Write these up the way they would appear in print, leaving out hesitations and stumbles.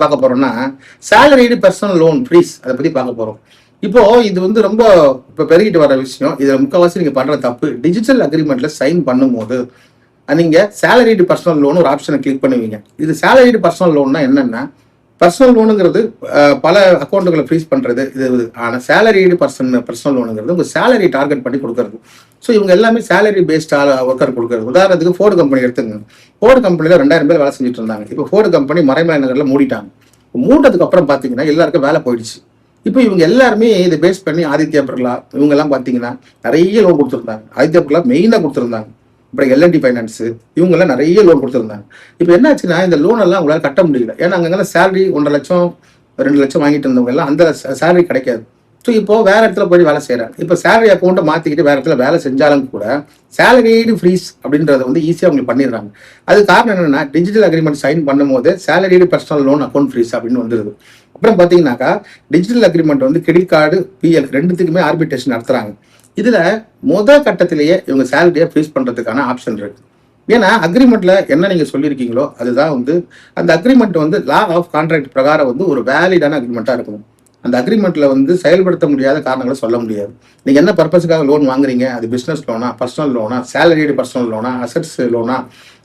பார்க்க போறோம்னா salaried personal loan freeze அதை பத்தி பார்க்க போறோம். இப்போ இது வந்து ரொம்ப இப்போ பெருகிட்டு வர விஷயம். இதுல முக்கால்வாசி நீங்க பண்ற தப்பு, டிஜிட்டல் அக்ரிமெண்ட்ல சைன் பண்ணும்போது நீங்க சேலரிடு பர்சனல் லோன் ஒரு ஆப்ஷனை கிளிக் பண்ணுவீங்க. இது சேலரிடு பர்சனல் லோன்னா என்னன்னா, பர்சனல் லோனுங்கிறது பல அக்கௌண்ட்டுகளை ஃப்ரீஸ் பண்றது இது. ஆனால் சேலரிடு பர்சனல் லோனுங்கிறது உங்க சேலரி டார்கெட் பண்ணி கொடுக்கறது. ஸோ இவங்க எல்லாமே சேலரி பேஸ்ட் ஒர்க்கர் கொடுக்குறது. உதாரணத்துக்கு ஃபோர்டு கம்பெனி எடுத்துங்க. ஃபோர்டு கம்பெனியில் 2000 பேர் வேலை செஞ்சுட்டு இருந்தாங்க. இப்போ ஃபோர்டு கம்பெனி மறைமலை நகரில் மூடிட்டாங்க. மூட்டதுக்கு அப்புறம் பார்த்தீங்கன்னா எல்லாருக்கும் வேலை போயிடுச்சு. இப்போ இவங்க எல்லாருமே இதை பேஸ் பண்ணி ஆதித்யா பிர்லா இவங்க எல்லாம் பார்த்தீங்கன்னா நிறைய லோன் கொடுத்துருந்தாங்க. ஆதித்யா பிர்லா மெயினாக கொடுத்துருந்தாங்க. அப்புறம் எல்என்டி ஃபைனான்ஸ் இவங்கெல்லாம் நிறைய லோன் கொடுத்துருந்தாங்க. இப்போ என்ன ஆச்சுன்னா இந்த லோன் எல்லாம் உங்களால் கட்ட முடியல. ஏன்னா அங்கெல்லாம் சேலரி 1.5 லட்சம் 2 லட்சம் வாங்கிட்டு இருந்தவங்க எல்லாம் அந்த சேலரி கிடைக்காது. ஸோ இப்போ வேற இடத்துல போய் வேலை செய்யறாங்க. இப்போ சேலரி அக்கௌண்ட்டை மாற்றிக்கிட்டு வேற இடத்துல வேலை செஞ்சாலும் கூட சேலரிடு ஃப்ரீஸ் அப்படின்றத வந்து ஈஸியாக அவங்களுக்கு பண்ணிடுறாங்க. அது காரணம் என்னன்னா, டிஜிட்டல் அக்ரிமெண்ட் சைன் பண்ணும்போது salaried personal loan account freeze அப்படின்னு வந்துருது. அப்புறம் பார்த்தீங்கன்னாக்கா டிஜிட்டல் அக்ரிமெண்ட் வந்து கிரெடிட் கார்டு பிஎல் ரெண்டுத்துக்குமே ஆர்பிட்ரேஷன் நடத்துறாங்க. இதுல கட்டத்திலேயே இவங்க சேலரியை ஃப்ரீஸ் பண்றதுக்கான ஆப்ஷன் இருக்கு. ஏன்னா அக்ரிமெண்ட்ல என்ன நீங்க சொல்லியிருக்கீங்களோ அதுதான் வந்து அந்த அக்ரிமெண்ட் வந்து லா ஆஃப் கான்ட்ராக்ட் பிரகாரம் வந்து ஒரு வேலிடான அக்ரிமெண்டா இருக்கணும். அந்த அக்ரிமெண்ட்ல வந்து செயல்படுத்த முடியாத காரணங்களை சொல்ல முடியாது. நீங்க என்ன பர்பஸுக்காக லோன் வாங்குறீங்க, அது பிசினஸ் லோனா, பர்சனல் லோனா, சேலரிடு பர்சனல் லோனா, அசட்ஸ் லோனா,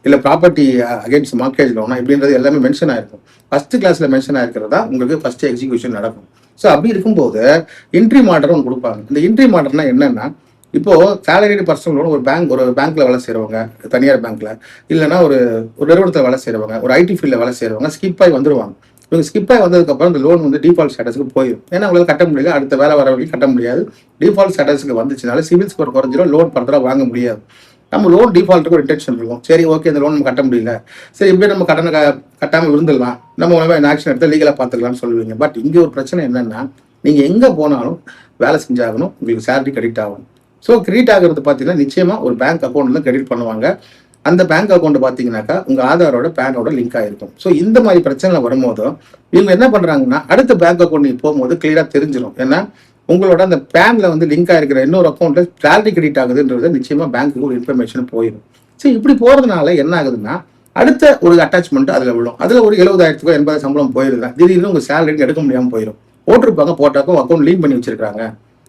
இல்லை ப்ராப்பர்ட்டி அகேன்ஸ்ட் மார்க்கேஜ் லோனா, இப்படின்றது எல்லாமே மென்ஷன் ஆயிருக்கும். ஃபர்ஸ்ட் கிளாஸ்ல மென்ஷன் ஆயிருக்கிறதா உங்களுக்கு ஃபர்ஸ்ட் எக்ஸிக்யூஷன் நடக்கும். ஸோ அப்படி இருக்கும்போது இன்ட்ரி மாடர் ஒன்று கொடுப்பாங்க. இந்த இன்ட்ரி மாடர்னா என்னன்னா, இப்போ சேலரிடு பர்சனல் லோன் ஒரு பேங்க்ல வேலை செய்யறவங்க, தனியார் பேங்க்ல இல்லைன்னா ஒரு நிறுவனத்தில் வேலை செய்யறவங்க, ஒரு ஐடி ஃபீல்ட்ல வேலை செய்யறவங்க ஸ்கிப் ஆகி வந்துருவாங்க. இவங்க ஸ்கிப் ஆகி வந்ததுக்கப்புறம் இந்த லோன் வந்து டிஃபால்ட் ஸ்டேட்டஸ்க்கு போயிடும். ஏன்னா அவங்களால கட்ட முடியல, அடுத்த வேலை வர வரைக்கும் கட்ட முடியாது. டிஃபால்ட் ஸ்டேட்டஸ்க்கு வந்துச்சுனால சிவில் ஸ்கோர் குறைஞ்சிடும், லோன் ஃபர்தரா வாங்க முடியாது. நம்ம லோன் டிஃபால்ட்டுக்கு ஒரு இன்டென்ஷன் இருக்கும். சரி, ஓகே, இந்த லோன் நம்ம கட்ட முடியல, சரி இப்படியே நம்ம கட்டாமல் இருந்துடலாம், நம்ம உடனே ஆக்ஷன் எடுத்து லீகலாக பார்த்துக்கலாம்னு சொல்லுவீங்க. பட் இங்கே ஒரு பிரச்சனை என்னன்னா, நீங்கள் எங்கே போனாலும் வேலை செஞ்சாகணும், உங்களுக்கு சேலரி கிரெடிட் ஆகணும். ஸோ கிரெடிட் ஆகிறது பார்த்தீங்கன்னா நிச்சயமாக ஒரு பேங்க் அக்கௌண்ட்ல கிரெடிட் பண்ணுவாங்க. அந்த பேங்க் அக்கௌண்ட் பார்த்தீங்கன்னாக்கா உங்கள் ஆதாரோட பேனோட லிங்க் ஆகிருக்கும். ஸோ இந்த மாதிரி பிரச்சனை வரும்போதும் இவங்க என்ன பண்ணுறாங்கன்னா, அடுத்த பேங்க் அக்கௌண்ட் நீங்கள் போகும்போது கிளியராக தெரிஞ்சிடும். ஏன்னா உங்களோட அந்த பேன்ல வந்து லிங்க் ஆகிருக்கிற இன்னொரு அக்கௌண்ட்ல சேலரி கிரெடிட் ஆகுதுன்றது நிச்சயமா பேங்க்குக்கு ஒரு இன்ஃபர்மேஷன் போயிடும். சரி, இப்படி போறதுனால என்ன ஆகுதுன்னா, அடுத்த ஒரு அட்டாச்மெண்ட் அதுல விழும். அதுல ஒரு 70,000 80 சம்பளம் போயிருந்தா திடீர்னு உங்க சேலரி எடுக்க முடியாம போயிடும். போட்டிருப்பாங்க, போட்டாக்கும் அக்கௌண்ட் லீன் பண்ணி வச்சிருக்காங்க,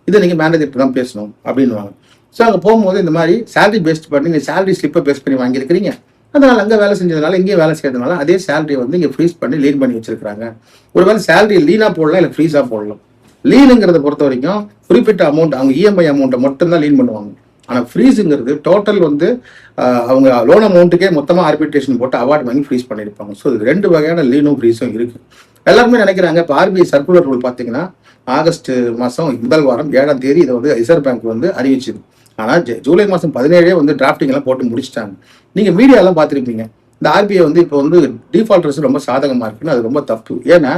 இதை நீங்க மேனேஜர்கிட்ட தான் பேசணும் அப்படின்னுவாங்க. ஸோ அங்கே போகும்போது இந்த மாதிரி சேலரி பேஸ்ட் பண்ணி நீங்கள் சேலரி ஸ்லிப்பை பேஸ்ட் பண்ணி வாங்கியிருக்கிறீங்க, அதனால அங்கே வேலை செஞ்சதுனால இங்கேயும் வேலை செய்யறதுனால அதே சேலரி வந்து இங்கே ஃப்ரீஸ் பண்ணி லீன் பண்ணி வச்சிருக்காங்க. ஒருவேளை சேலரி லீனா போடலாம், இல்லை ஃப்ரீஸா போடலாம். லீனுங்கிறத பொறுத்த வரைக்கும் குறிப்பிட்ட அமௌண்ட் அவங்க இஎம்ஐ அமௌண்ட்டை மட்டும்தான் லீன் பண்ணுவாங்க. ஆனால் ஃப்ரீஸுங்கிறது டோட்டல் வந்து அவங்க லோன் அமௌண்ட்டுக்கே மொத்தமாக ஆர்பிட்ரேஷன் போட்டு அவார்ட் வாங்கி ஃப்ரீஸ் பண்ணியிருப்பாங்க. ஸோ இது 2 வகையான லீனும் ஃப்ரீஸும் இருக்கு. எல்லாருமே நினைக்கிறாங்க, இப்போ ஆர்பிஐ சர்க்குலர் ரூல் பார்த்தீங்கன்னா ஆகஸ்ட் மாதம் 7ஆம் தேதி இதை வந்து ரிசர்வ் பேங்க் வந்து அறிவிச்சுது. ஆனால் ஜூலை மாதம் 17 வந்து டிராஃப்டிங் எல்லாம் போட்டு முடிச்சிட்டாங்க. நீங்கள் மீடியாலாம் பார்த்துருப்பீங்க, இந்த ஆர்பிஐ வந்து இப்போ வந்து டிஃபால்டர்ஸ் ரொம்ப சாதகமாக இருக்குன்னு. அது ரொம்ப தப்பு. ஏன்னா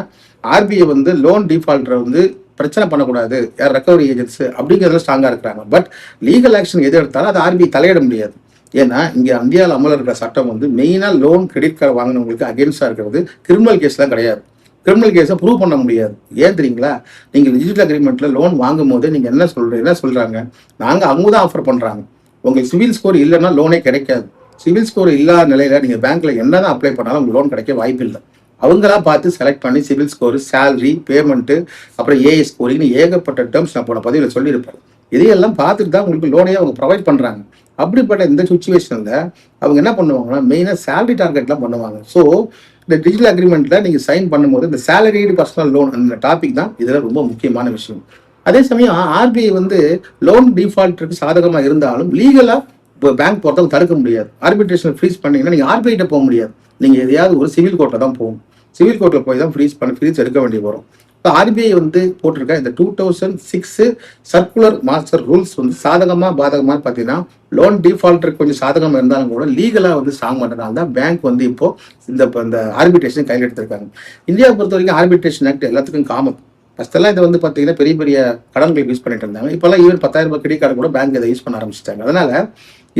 ஆர்பிஐ வந்து லோன் டிஃபால்டரை வந்து பிரச்சனை பண்ணக்கூடாது, யார் ரெக்கவரி ஏஜென்ட்ஸ் அப்படிங்கிறதுல ஸ்ட்ராங்காக இருக்கிறாங்க. பட் லீகல் ஆக்ஷன் எது எடுத்தாலும் அது ஆர்பிஐ தலையிட முடியாது. ஏன்னா இங்கே இந்தியாவில் அமலில் இருக்கிற சட்டம் வந்து மெயினாக லோன் கிரெடிட் கார்டு வாங்கினவங்களுக்கு அகேன்ஸ்டாக இருக்கிறது கிரிமினல் கேஸ்லாம் கிடையாது. கிரிமினல் கேஸை ப்ரூவ் பண்ண முடியாது. ஏன் தெரியுங்களா? நீங்கள் டிஜிட்டல் அக்ரிமெண்ட்ல லோன் வாங்கும் போது நீங்கள் என்ன சொல்றாங்க, நாங்கள் அவங்க தான் ஆஃபர் பண்ணுறாங்க. உங்களுக்கு சிவில் ஸ்கோர் இல்லைன்னா லோனே கிடைக்காது. சிவில் ஸ்கோர் இல்லாத நிலையில நீங்கள் பேங்க்ல என்னதான் அப்ளை பண்ணாலும் உங்களுக்கு லோன் கிடைக்க வாய்ப்பு இல்லை. அவங்களா பார்த்து செலக்ட் பண்ணி சிவில் ஸ்கோர், சேலரி, பேமெண்ட்டு, அப்புறம் ஏஐ ஸ்கோரிங்னு ஏகப்பட்ட டேர்ம்ஸ் நான் போன பதிவில் சொல்லியிருப்பேன். இதையெல்லாம் பார்த்துட்டு தான் உங்களுக்கு லோனையே அவங்க ப்ரொவைட் பண்ணுறாங்க. அப்படிப்பட்ட இந்த சுச்சுவேஷனில் அவங்க என்ன பண்ணுவாங்கன்னா, மெயினாக சேலரி டார்கெட்லாம் பண்ணுவாங்க. ஸோ இந்த டிஜிட்டல் அக்ரிமெண்ட்டில் நீங்கள் சைன் பண்ணும்போது இந்த சேலரிடு பர்சனல் லோன் அந்த டாபிக் தான் இதில் ரொம்ப முக்கியமான விஷயம். அதே சமயம் ஆர்பிஐ வந்து லோன் டிஃபால்ட்டுக்கு சாதகமாக இருந்தாலும் லீகலாக இப்போ பேங்க் போகிறத தடுக்க முடியாது. ஆர்பிட்ரேஷன் ஃப்ரீஸ் பண்ணீங்கன்னா நீங்கள் ஆர்பிஐட்ட போக முடியாது. நீங்கள் எதையாவது ஒரு சிவில் கோர்ட்டில் தான் போகணும். சிவில் கோர்ட்டில் போய் தான் ஃப்ரீஸ் எடுக்க வேண்டிய வரும். இப்போ ஆர்பிஐ வந்து போட்டிருக்க இந்த 2006 சர்க்குலர் மாஸ்டர் ரூல்ஸ் வந்து பாதகமாக பார்த்தீங்கன்னா லோன் டிஃபால்ட்டருக்கு கொஞ்சம் சாதகமாக இருந்தாலும் கூட லீகலாக வந்து ஸ்ட்ராங் பண்ணுறதுனால தான் பேங்க் வந்து இப்போ இந்த ஆர்பிட்ரேஷன் கையில் எடுத்திருக்காங்க. இந்தியாவை பொறுத்த வரைக்கும் ஆர்பிட்ரேஷன் ஆக்ட் எல்லாத்துக்கும் காமன். ஃபர்ஸ்டெல்லாம் இதை வந்து பார்த்தீங்கன்னா பெரிய பெரிய கடன்கள் யூஸ் பண்ணிட்டு இருந்தாங்க. இப்போல்லாம் ஈவன் 10,000 ரூபாய் கிரெடிட் கார்டு கூட பேங்க் இதை யூஸ் பண்ண ஆரம்பிச்சிட்டாங்க. அதனால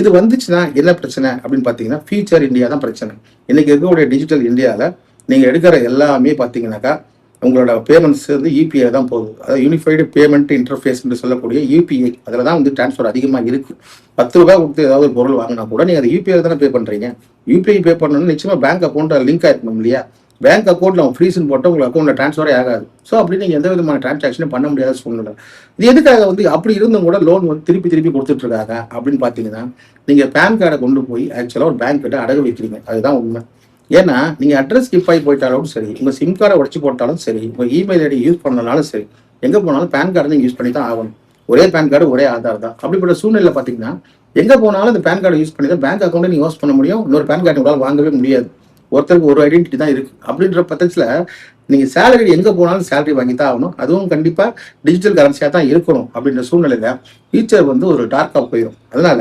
இது வந்துச்சுன்னா என்ன பிரச்சனை அப்படின்னு பார்த்தீங்கன்னா, ஃபியூச்சர் இந்தியா தான் பிரச்சனை. இன்னைக்கு இருக்கக்கூடிய டிஜிட்டல் இந்தியாவில் நீங்கள் எடுக்கிற எல்லாமே பார்த்தீங்கன்னாக்கா உங்களோட பேமெண்ட்ஸ் வந்து யூபிஐ தான் போகுது. அதாவது யூனிஃபைடு பேமெண்ட் இன்டர்ஃபேஸ் என்று சொல்லக்கூடிய யூபிஐ, அதில் தான் வந்து டிரான்ஸ்ஃபர் அதிகமாக இருக்குது. 10 ரூபாய் கொடுத்து ஏதாவது ஒரு பொருள் வாங்கினா கூட நீங்கள் அதை யூபிஐ தானே பே பண்ணுறீங்க. யூபிஐ பே பண்ணணும்னு நிச்சயமாக பேங்க் அக்கௌண்ட் லிங்க் ஆயிருக்கணும் இல்லையா? பேங்க் அக்கௌண்ட்டில் அவங்க ஃப்ரீஸ்ன்னு போட்டு உங்களுக்கு அக்கௌண்ட்டில் ட்ரான்ஸ்ஃபரே ஆகாது. ஸோ அப்படி நீங்கள் எந்த விதமான டிரான்சாக்ஷனும் பண்ண முடியாத சூழ்நிலை. இது எதுக்காக வந்து அப்படி இருந்தும் கூட லோன் வந்து திருப்பி திருப்பி கொடுத்துட்ருக்காங்க அப்படின்னு பார்த்தீங்கன்னா, நீங்கள் பேன் கார்டை கொண்டு போய் ஆக்சுவலாக ஒரு பேங்க் கிட்ட அடகு வைக்கிறீங்க. அதுதான் உண்மை. ஏன்னா நீங்கள் அட்ரஸ் ஸ்கிப் ஆகி போயிட்டாலும் சரி, உங்கள் சிம் கார்டை உடச்சி போட்டாலும் சரி, உங்கள் இமெயில் ஐடி யூஸ் பண்ணனாலும் சரி, எங்கே போனாலும் பேன் கார்டு நீங்கள் யூஸ் பண்ணி தான் ஆகணும். ஒரே பேன் கார்டு ஒரே ஆதார் தான். அப்படிப்பட்ட சூழ்நிலை பார்த்தீங்கன்னா எங்கே போனாலும் இந்த பேன் கார்டை யூஸ் பண்ணி தான் பேங்க் அக்கௌண்ட்டை நீங்கள் யூஸ் பண்ண முடியும். இன்னொரு பேன் கார்டு உங்களால் வாங்கவே முடியாது. ஒருத்தருக்கு ஒரு ஐடென்டிட்டி தான் இருக்குது. அப்படின்ற பட்சத்தில் நீங்கள் சேலரி எங்கே போனாலும் சேலரி வாங்கி தான் ஆகணும். அதுவும் கண்டிப்பாக டிஜிட்டல் கரன்சியாக தான் இருக்கணும். அப்படின்ற சூழ்நிலையில் ஃபியூச்சர் வந்து ஒரு டார்க்காக போயிடும். அதனால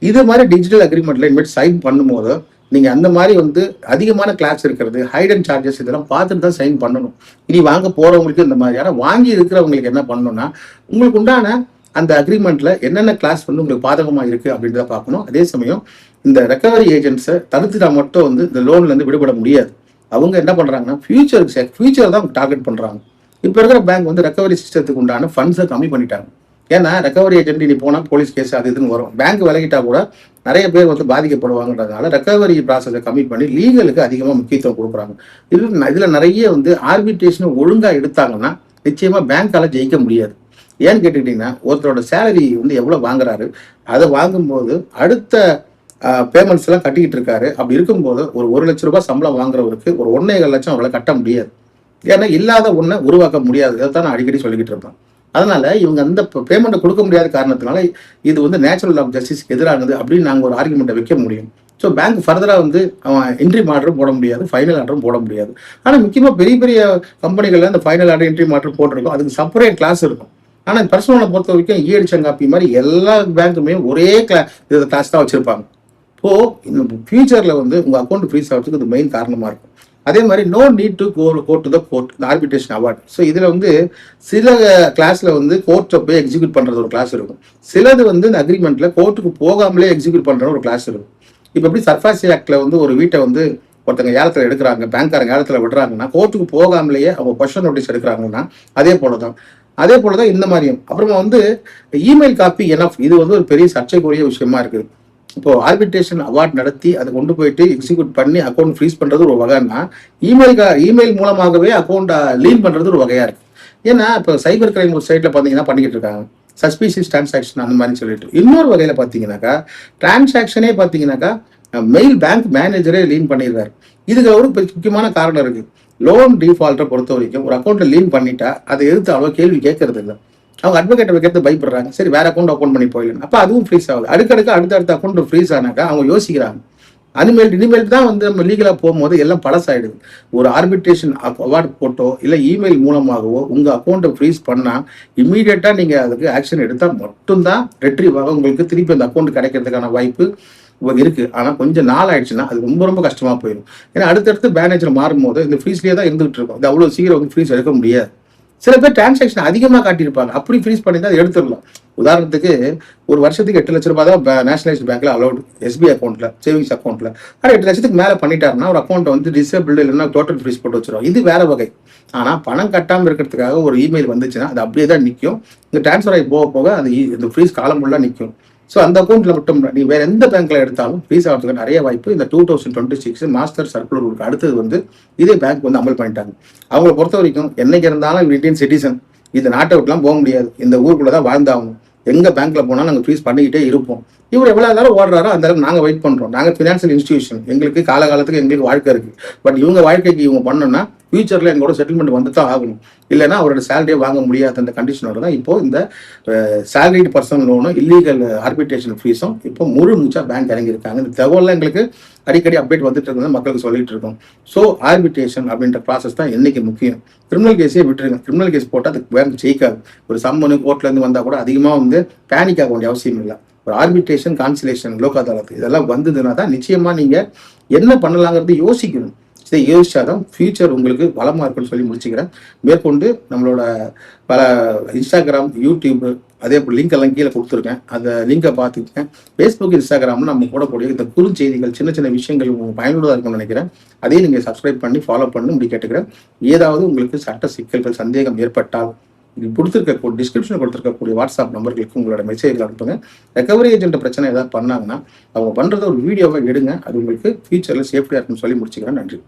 இது மாதிரி டிஜிட்டல் அக்ரிமெண்ட்டில் இனிமேல் சைன் பண்ணும்போது நீங்கள் அந்த மாதிரி வந்து அதிகமான கிளாஸ் இருக்கிறது, ஹைடன் சார்ஜஸ் இதெல்லாம் பார்த்துட்டு தான் சைன் பண்ணணும். இனி வாங்க போகிறவங்களுக்கு இந்த மாதிரி. ஆனால் வாங்கி இருக்கிறவங்களுக்கு என்ன பண்ணணும்னா, உங்களுக்கு உண்டான அந்த அக்ரிமெண்ட்டில் என்னென்ன கிளாஸ் வந்து உங்களுக்கு பாதகமாக இருக்குது அப்படின்றத பார்க்கணும். அதே சமயம் இந்த ரெக்கவரி ஏஜென்ட்ஸை தடுத்துட்டா மட்டும் வந்து இந்த லோன்லேருந்து விடுபட முடியாது. அவங்க என்ன பண்ணுறாங்கன்னா ஃபியூச்சர் தான் டார்கெட் பண்ணுறாங்க. இப்போ இருக்கிற பேங்க் வந்து ரெக்கவரி சிஸ்டத்துக்கு உண்டான ஃபண்ட்ஸை கம்மி பண்ணிட்டாங்க. ஏன்னா ரெக்கவரி ஏஜென்ட் இனி போனால் போலீஸ் கேஸ் அது இதுன்னு வரும். பேங்க் விலகிட்டா கூட நிறைய பேர் வந்து பாதிக்கப்படுவாங்கன்றதுனால ரெக்கவரி ப்ராசஸை கம்மி பண்ணி லீகலுக்கு அதிகமாக முக்கியத்துவம் கொடுக்குறாங்க. இதில் நிறைய வந்து ஆர்பிட்ரேஷனை ஒழுங்காக எடுத்தாங்கன்னா நிச்சயமாக பேங்கால ஜெயிக்க முடியாது. ஏன்னு கேட்டுக்கிட்டிங்கன்னா, ஒருத்தரோட சேலரி வந்து எவ்வளோ வாங்குறாரு, அதை வாங்கும்போது அடுத்த பேமெண்ட்ஸ் எல்லாம் கட்டிக்கிட்டு இருக்காரு. அப்படி இருக்கும்போது ஒரு 1 லட்ச ரூபாய் சம்பளம் வாங்குறவருக்கு ஒரு 1.5 லட்சம் அவளை கட்ட முடியாது. ஏன்னா இல்லாத ஒன்றை உருவாக்க முடியாது. இதைத்தான் நான் அடிக்கடி சொல்லிக்கிட்டு இருப்பேன். அதனால இவங்க அந்த பேமெண்ட்டை கொடுக்க முடியாத காரணத்தினால இது வந்து நேச்சுரல் ஆஃப் ஜஸ்டிஸ்க்கு எதிரானது அப்படின்னு நாங்கள் ஒரு ஆர்குமெண்ட்டை வைக்க முடியும். ஸோ பேங்க் ஃபர்தராக வந்து அவன் இன்ட்ரீம் ஆர்டரும் போட முடியாது, ஃபைனல் ஆர்டரும் போட முடியாது. ஆனால் முக்கியமாக பெரிய பெரிய கம்பெனிகளில் இந்த ஃபைனல் ஆர்டர் இன்ட்ரீம் ஆர்டர் போட்டிருக்கும். அதுக்கு செப்பரேட் கிளாஸ் இருக்கும். ஆனால் பர்சனலை பொறுத்த வரைக்கும் ஈடிச்சங்காப்பி மாதிரி எல்லா பேங்க்குமே ஒரே கிளாஸ் தான் வச்சுருப்பாங்க. இப்போது இந்த ஃபியூச்சரில் வந்து உங்கள் அக்கௌண்ட் ஃப்ரீஸ் ஆகிறதுக்கு இது மெயின் காரணமாக இருக்கும். அதே மாதிரி no need to go to the court, இந்த ஆர்பிட்ரேஷன் அவார்ட். ஸோ இதில் வந்து சில கிளாஸில் வந்து கோர்ட்டை போய் எக்ஸிக்யூட் பண்ணுறது ஒரு கிளாஸ் இருக்கும். சிலது வந்து இந்த அக்ரிமெண்ட்டில் கோர்ட்டுக்கு போகாமலே எக்ஸிக்யூட் பண்ணுற ஒரு கிளாஸ் இருக்கும். இப்போ எப்படி சர்ஃபாசி ஆக்டில் வந்து ஒரு வீட்டை வந்து ஒருத்தங்க ஏலத்தில் எடுக்கிறாங்க, பேங்க்காரங்க ஏலத்தில் விடுறாங்கன்னா கோர்ட்டுக்கு போகாமலேயே அவங்க பொசிஷன் நோட்டீஸ் எடுக்கிறாங்கன்னா அதே போல தான் இந்த மாதிரியும். அப்புறமா வந்து இமெயில் காப்பி எனஃப், இது வந்து ஒரு பெரிய சர்ச்சைக்குரிய விஷயமா இருக்குது. இப்போ ஆர்பிட்ரேஷன் அவார்ட் நடத்தி அதை கொண்டு போயிட்டு எக்ஸிக்யூட் பண்ணி அக்கௌண்ட் ஃப்ரீஸ் பண்ணுறது ஒரு வகைன்னா, இமெயில் மூலமாகவே அக்கௌண்ட்டை லீன் பண்ணுறது ஒரு வகையாக இருக்குது. ஏன்னா இப்போ சைபர் கிரைம் ஒரு சைட்டில் பார்த்தீங்கன்னா பண்ணிக்கிட்டு இருக்காங்க, சஸ்பீஷியஸ் டிரான்சாக்ஷன் அந்த மாதிரி சொல்லிட்டு. இன்னொரு வகையில் பார்த்தீங்கன்னாக்கா டிரான்சாக்ஷனே பார்த்தீங்கன்னாக்கா மெயில் பேங்க் மேனேஜரே லீன் பண்ணிடுறாரு. இதுக்கு ஒரு முக்கியமான காரணம் இருக்குது. லோன் டிஃபால்ட்டை பொறுத்த வரைக்கும் ஒரு அக்கௌண்ட்டை லீன் பண்ணிட்டா அதை எதிர்த்து அவ்வளோ கேள்வி கேட்கறது இல்லை. அவங்க அட்வொகேட்டை வைக்கிறது பயப்படுறாங்க. சரி வேற அக்கௌண்ட் ஓப்பன் பண்ணி போயிடலாம். அப்போ அதுவும் ஃப்ரீஸ் ஆகுது. அடுத்தடுத்த அக்கௌண்ட் ஃப்ரீஸ் ஆனாக்கா அவங்க யோசிக்கிறாங்க, இனிமேல் தான் வந்து நம்ம லீகலாக போகும்போது எல்லாம் பழசாயிடுது. ஒரு ஆர்பிட்ரேஷன் அவார்டு போட்டோ இல்லை இமெயில் மூலமாகவோ உங்கள் அக்கௌண்ட்டை ஃப்ரீஸ் பண்ணால் இம்மீடியட்டாக நீங்கள் அதுக்கு ஆக்ஷன் எடுத்தால் மட்டும்தான் ரெட்ரீவ் ஆக உங்களுக்கு திருப்பி அந்த அக்கௌண்ட் கிடைக்கிறதுக்கான வாய்ப்பு இருக்குது. ஆனால் கொஞ்சம் நாள் ஆயிடுச்சுன்னா அது ரொம்ப ரொம்ப கஷ்டமாக போயிடும். ஏன்னா அடுத்தடுத்து மேனேஜர் மாறும்போது இந்த ஃப்ரீஸ்லேயே தான் இருந்துகிட்டு இருக்கும். அது அவ்வளோ சீக்கிரம் வந்து ஃப்ரீஸ் எடுக்க முடியாது. சில பேர் டிரான்சாக்ஷன் அதிகமாக காட்டியிருப்பாங்க, அப்படி ஃப்ரீஸ் பண்ணி தான் எடுத்துடலாம். உதாரணத்துக்கு ஒரு வருஷத்துக்கு 8 லட்ச ரூபாய் தான் நேஷனலைஸ்ட் பேங்க்ல அலௌட், எஸ்பிஐ அக்கௌண்ட்ல, சேவிங்ஸ் அக்கௌண்ட்ல. ஆனால் 8 லட்சத்துக்கு மேலே பண்ணிட்டாருன்னா ஒரு அக்கௌண்ட் வந்து டிசேபிள்டு இல்லைன்னா டோட்டல் ஃப்ரீஸ் போட்டு வச்சிருவோம். இது வேற வகை. ஆனால் பணம் கட்டாமல் இருக்கிறதுக்காக ஒரு இமெயில் வந்துச்சுன்னா அது அப்படியே தான் நிற்கும். இந்த டிரான்ஸ்ஃபர் ஆகி போக போக அது இந்த ஃப்ரீஸ் காலம் ஃபுல்லாக நிற்கும். ஸோ அந்த அக்கௌண்ட்டில் மட்டும் நீ வேறு எந்த பேங்க்கில் எடுத்தாலும் ஃப்ரீஸ் ஆகிறதுக்கு நிறைய வாய்ப்பு. இந்த 2026 மாஸ்டர் சர்க்குலருக்கு அடுத்தது வந்து இதே பேங்க் வந்து அமல் பண்ணிட்டாங்க. அவங்கள பொறுத்த வரைக்கும் என்னைக்கு இருந்தாலும் இந்தியன் சிட்டிசன், இந்த நாட்டை விட்டுலாம் போக முடியாது, இந்த ஊருக்குள்ளே தான் வாழ்ந்தாகணும். எங்கே பேங்க்கில் போனாலும் நாங்கள் ஃப்ரீஸ் பண்ணிக்கிட்டே இருப்போம். இவர் எவ்வளோ நேரம் ஓடுறாரோ அந்த அளவுக்கு நாங்கள் வெயிட் பண்ணுறோம். நாங்கள் ஃபினான்ஷியல் இன்ஸ்டிடியூஷன், எங்களுக்கு காலகாலத்துக்கு எங்களுக்கு வாழ்க்கை இருக்குது. பட் இவங்க வாழ்க்கைக்கு இவங்க பண்ணோன்னா ஃபியூச்சரில் எங்களோட செட்டில்மெண்ட் வந்து தான் ஆகணும். இல்லைன்னா அவரோட சேலரியை வாங்க முடியாத அந்த கண்டிஷனோட தான் இப்போது இந்த சேலரிடு பர்சனல் லோனும் இல்லீகல் ஆர்பிட்ரேஷன் ஃபீஸும் இப்போ முழு மூச்சா பேங்க் இறங்கியிருக்காங்க. இந்த தகவலாம் எங்களுக்கு அடிக்கடி அப்டேட் வந்துட்டு இருக்கிறது மக்களுக்கு சொல்லிட்டு இருக்கோம். ஸோ ஆர்பிட்ரேஷன் அப்படின்ற ப்ராசஸ் தான் என்னைக்கு முக்கியம். கிரிமினல் கேஸே விட்டுருங்க. கிரிமினல் கேஸ் போட்டால் அதுக்கு பேங்க் ஜெயிக்காது. ஒரு சம்மனு கோர்ட்லேருந்து வந்தால் கூட அதிகமாக வந்து பேனிக் ஆக வேண்டிய அவசியம் இல்லை. ஒரு ஆர்பிட்ரேஷன், கான்சிலேஷன், லோக் அதாலத் இதெல்லாம் வந்ததுன்னா தான் நிச்சயமாக நீங்கள் என்ன பண்ணலாங்கிறது யோசிக்கணும். இதை யோசிச்சாதான் ஃபியூச்சர் உங்களுக்கு வளமாக இருக்குன்னு சொல்லி முடிச்சுக்கிறேன். மேற்கொண்டு நம்மளோட பல இன்ஸ்டாகிராம், யூடியூப், அதே போல் லிங்க் எல்லாம் கீழே கொடுத்துருக்கேன். அந்த லிங்கை பார்த்துக்கேன். ஃபேஸ்புக், இன்ஸ்டாகிராமில் நம்ம போடக்கூடிய இந்த குறுஞ்செய்திகள், சின்ன சின்ன விஷயங்கள் உங்களுக்கு பயனுள்ளதாக இருக்கும்னு நினைக்கிறேன். அதையும் நீங்கள் சப்ஸ்கிரைப் பண்ணி ஃபாலோ பண்ணி இப்படி கேட்டுக்கிறேன். ஏதாவது உங்களுக்கு சட்ட சிக்கல்கள், சந்தேகம் ஏற்பட்டால் இது டிஸ்கிரிப்ஷன் கொடுத்துருக்கக்கூடிய வாட்ஸ்அப் நம்பர்களுக்கு உங்களோட மெசேஜ் அனுப்புங்க. ரெக்கவரி ஏஜென்ட் பிரச்சனை ஏதாவது பண்ணாங்கன்னா அவங்க பண்ணுறத ஒரு வீடியோவை எடுங்க. அது உங்களுக்கு ஃபியூச்சரில் சேஃப்டியாக இருக்குன்னு சொல்லி முடிச்சுக்கிறேன். நன்றி.